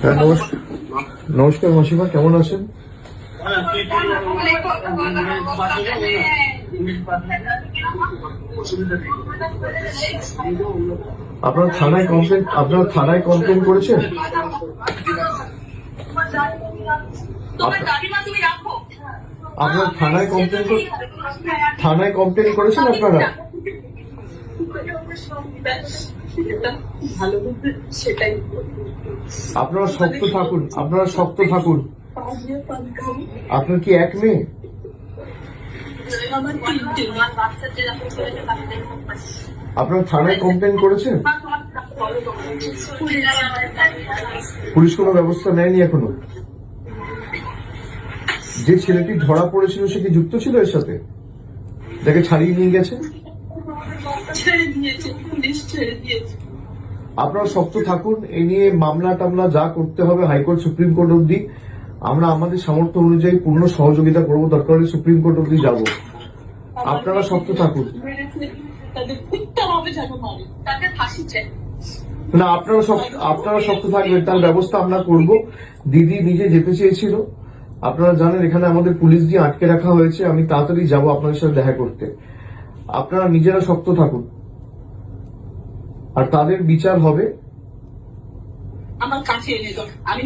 হ্যাঁ, নমস্কার মাসিমা, কেমন আছেন? আপনার থানায় কমপ্লেন করেছেন? আপনার থানায় কমপ্লেন করেছেন আপনারা? আপনারা শক্ত থাকুন, আপনার কি এক মেয়ে? আপনার থানায় কমপ্লেন করেছেন? পুলিশ কোনো ব্যবস্থা নেয়নি এখনো? যে ছেলেটি ধরা পড়েছিল সে কি যুক্ত ছিল এর সাথে? তাকে ছাড়িয়ে নিয়ে গেছে? আপনারা শক্ত থাকুন, এ নিয়ে মামলা টামলা যা করতে হবে হাইকোর্ট সুপ্রিম কোর্ট অব্দি আমরা আমাদের সামর্থ্য অনুযায়ী পূর্ণ সহযোগিতা করবো, দরকার হলে সুপ্রিম কোর্ট অব্দি যাবো। আপনারা শক্ত থাকুন। না, আপনারা শক্ত থাকবেন, তার ব্যবস্থা আমরা করব। দিদি নিজে যেতে চেয়েছিল, আপনারা জানেন এখানে আমাদের পুলিশ দিয়ে আটকে রাখা হয়েছে। আমি তাড়াতাড়ি যাব আপনাদের সাথে দেখা করতে। আপনারা নিজেরা শক্ত থাকুন, আর তাদের বিচার হবে। আমার কাছে এনে দাও, আমি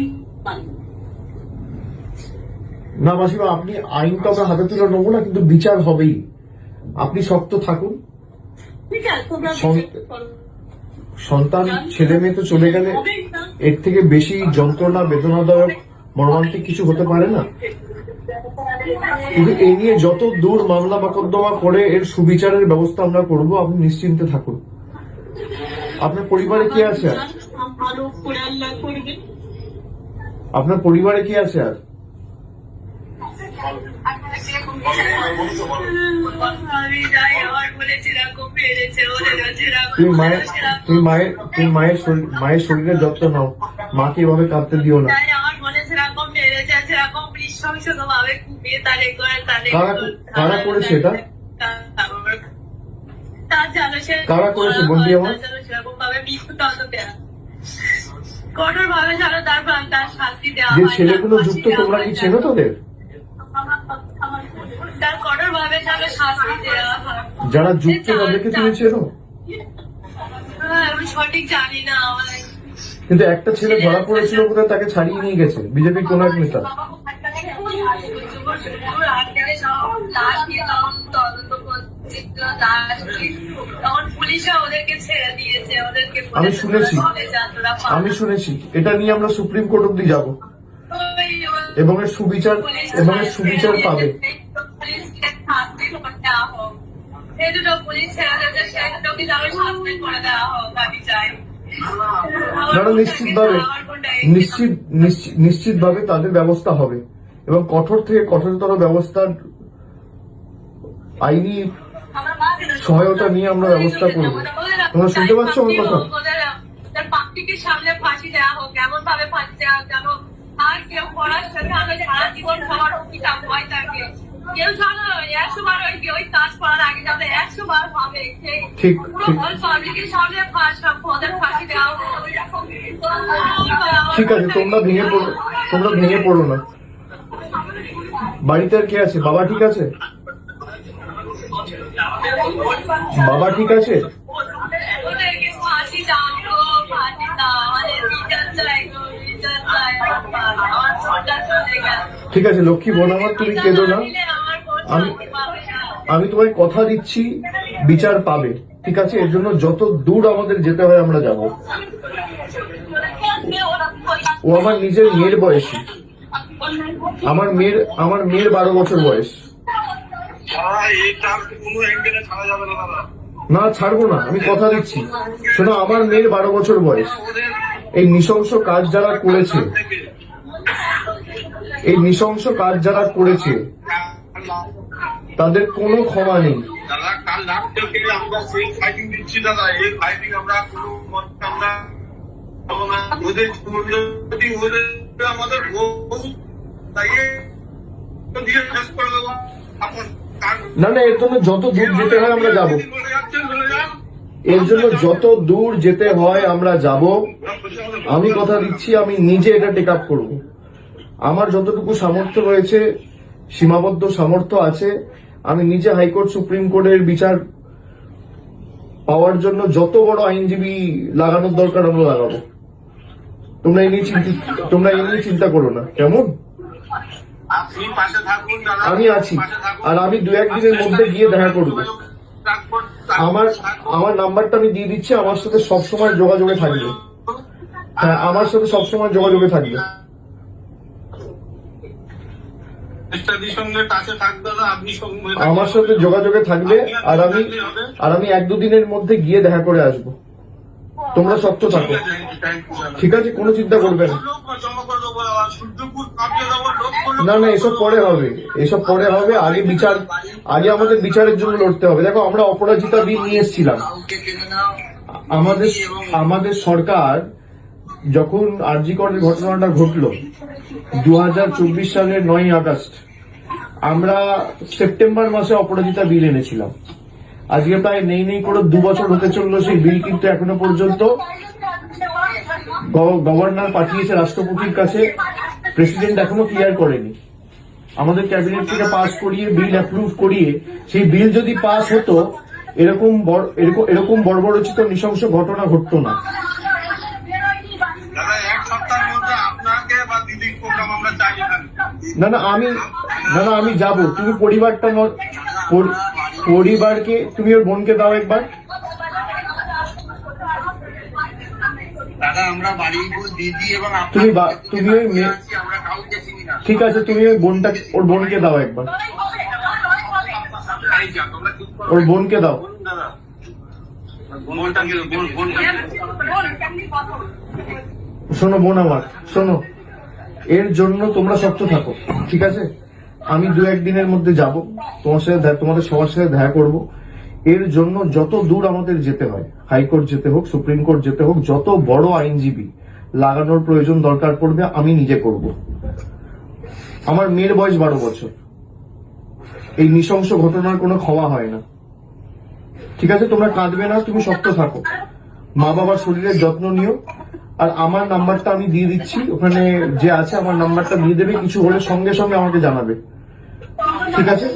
না মাসিমা, আপনি আইন তো আমরা হাতে তুলে নেবো না, কিন্তু বিচার হবেই। আপনি শক্ত থাকুন। সন্তান ছেলে মেয়ে তো চলে গেলে এর থেকে বেশি যন্ত্রণা, বেদনাদায়ক, মর্মান্তিক কিছু হতে পারে না। কিন্তু এই নিয়ে যত দূর মামলা মোকদ্দমা করে এর সুবিচারের ব্যবস্থা আমরা করব, আপনি নিশ্চিন্তে থাকুন। আপনার পরিবারে কি আছে আর? আপনার পরিবারে কি আছে আর? তুমি মায়ের শরীরের যত্ন নাও, মাকে এভাবে কাঁদতে দিও না। কারা করেছে এটা? কারা করেছে বন্ধু আমার? কঠোর ভাবে যেন তার শাস্তি দেওয়া হয়। যে ছেলেগুলো যুক্ত, তোমরা কি চেনো তাদের? তার কঠোর ভাবে যেন শাস্তি দেওয়া হয়। যারা যুক্ত তাদেরকে তুমি চেনো? আমি সঠিক জানি না। কিন্তু একটা ছেলে ধরা পড়েছিল কোথায়, তাকে ছাড়িয়ে নিয়ে গেছে বিজেপির কোন এক নেতা। আমি শুনেছি এটা নিয়ে আমরা সুপ্রিম কোর্ট অব্দি যাব, এবং এর সুবিচার পাবে। নিশ্চিতভাবে তাদের ব্যবস্থা হবে, এবং কঠোর থেকে কঠোরতর ব্যবস্থার আইনি সহায়তা নিয়ে আমরা ব্যবস্থা করবো। তোমরা শুনতে পাচ্ছ আমার কথা? সামনে ফাঁসি দেওয়া হোক, এমন ভাবে ফাঁসি দেওয়া হোক যেন আর কেউ পড়ার সাথে আমি সারা জীবন সবার অঙ্কিতা ভয় থাকে। কেউ জানো 100 বার ওই কাজ করার আগে যাতে 100 বার হবে। ঠিক আছে, তোমরা ভেঙে পড়ো না। বাড়িতে আর কে আছে? বাবা ঠিক আছে? বাবা ঠিক আছে? ঠিক আছে লক্ষ্মী বোন আমার, তুমি কেঁদো না। আমি তোমায় কথা দিচ্ছি বিচার পাবে, ঠিক আছে? এর জন্য যত দূর আমাদের যেতে হয় আমরা যাব। ও আমার নিজের মেয়ের বয়সী, আমার মেয়ের 12 বছর বয়স। না ছাড়বো না, আমি কথা দিচ্ছি। শোনো, আমার মেয়ের 12 বছর বয়স। এই নৃশংস কাজ যারা করেছে তাদের কোনো ক্ষমা নেই। না না, এর জন্য যত দূর যেতে হয় আমরা যাব। আমি কথা দিচ্ছি আমি নিজে এটা টেক আপ করবো। আমার যতটুকু সামর্থ্য রয়েছে, সীমাবদ্ধ সামর্থ্য আছে, আমি নিজে হাইকোর্ট সুপ্রিম কোর্টের বিচার পাওয়ার জন্য যত বড় আইনজীবী লাগানোর দরকার আমরা লাগাবো। তোমরা এই নিয়ে চিন্তা করো না, কেমন? আপনি পাশে থাকুন দাদা, আমি আছি, পাশে থাকুন। আর আমি 2-1 দিনের মধ্যে গিয়ে দেখা করবো। আমার নাম্বারটা আমি দিয়ে দিচ্ছি, আমার সাথে সবসময় যোগাযোগে থাকবে। হ্যাঁ, আমার সাথে সবসময় যোগাযোগে থাকবে। আমার সাথে যোগাযোগে থাকবে, আর আমি 1-2 দিনের মধ্যে গিয়ে দেখা করে আসবো। তোমরা শক্ত থাকো, ঠিক আছে? কোনো চিন্তা করবে না। না না, এসব পরে হবে, এসব পরে হবে। আগে আমাদের বিচারের জন্য লড়তে হবে। দেখো, আমরা অপরাজিতা বিল নিয়ে এসেছিলাম। আমাদের সরকার যখন আরজি করের ঘটনাটা ঘটলো 2024 সালের 9ই আগস্ট, আমরা সেপ্টেম্বর মাসে অপরাজিতা বিল এনেছিলাম। আজকে প্রায় নেই করে 2 বছর হতে চললো সেই বিল, কিন্তু এখনো পর্যন্ত গভর্নর পাঠিয়েছে রাষ্ট্রপতির কাছে, প্রেসিডেন্ট এখনো ক্লিয়ার করেনি। আমাদের ক্যাবিনেট থেকে পাস করিয়ে, বিল অ্যাপ্রুভ করিয়ে, সেই বিল যদি পাস হতো, এরকম বর্বরচিত নৃশংস ঘটনা ঘটতো না। না আমি যাব। তুমি পরিবারকে, তুমি ওর বোনকে দাও একবার। তুমি ওই ঠিক আছে, তুমি ওর বোনকে দাও একবার, ওর বোনকে দাও। শোনো বোন আমার, শোনো, এর জন্য তোমরা শক্ত থাকো, ঠিক আছে? আমি 2-1 দিনের মধ্যে যাব, তোমাদের সবার সাথে দেখা করব। এর জন্য যত দূর আমাদের যেতে হয়, হাইকোর্ট যেতে হোক, সুপ্রিম কোর্ট যেতে হোক, যত বড় আইনজীবী লাগানোর প্রয়োজন দরকার পড়বে, আমি নিজে করব। আমার মেয়ের বয়স 12 বছর। এই নৃশংস ঘটনার কোনো ক্ষমা হয় না, ঠিক আছে? তোমরা কাঁদবে না, তুমি শক্ত থাকো, মা বাবার শরীরের যত্ন নিও। আর আমার নাম্বারটা আমি দিয়ে দিচ্ছি, ওখানে যে আছে আমার নাম্বারটা দিয়ে দেবে। কিছু হলে সঙ্গে সঙ্গে আমাকে জানাবে, ঠিক আছে?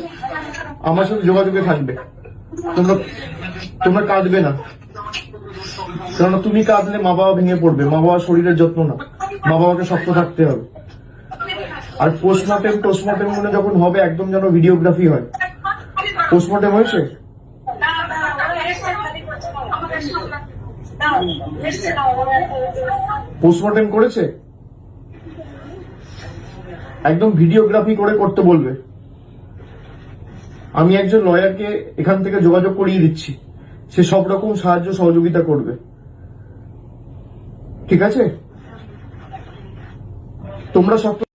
আমার সাথে যোগাযোগে থাকবে। তোমরা কাঁদবে না, কেননা তুমি কাঁদলে মা বাবা ভেঙে পড়বে। মা বাবার শরীরের যত্ন না, মা বাবাকে শক্ত থাকতে হবে। আর পোস্টমর্টেম মনে যখন হবে, একদম যেন ভিডিওগ্রাফি হয়। পোস্টমর্টেম হয়েছে? পোস্টমর্টেম করেছে? একদম ভিডিওগ্রাফি করে করতে বলবে। আমি একজন লয়ারকে এখান থেকে যোগাযোগ করিয়ে দিচ্ছি, সে সব রকম সাহায্য সহযোগিতা করবে, ঠিক আছে? তোমরা সব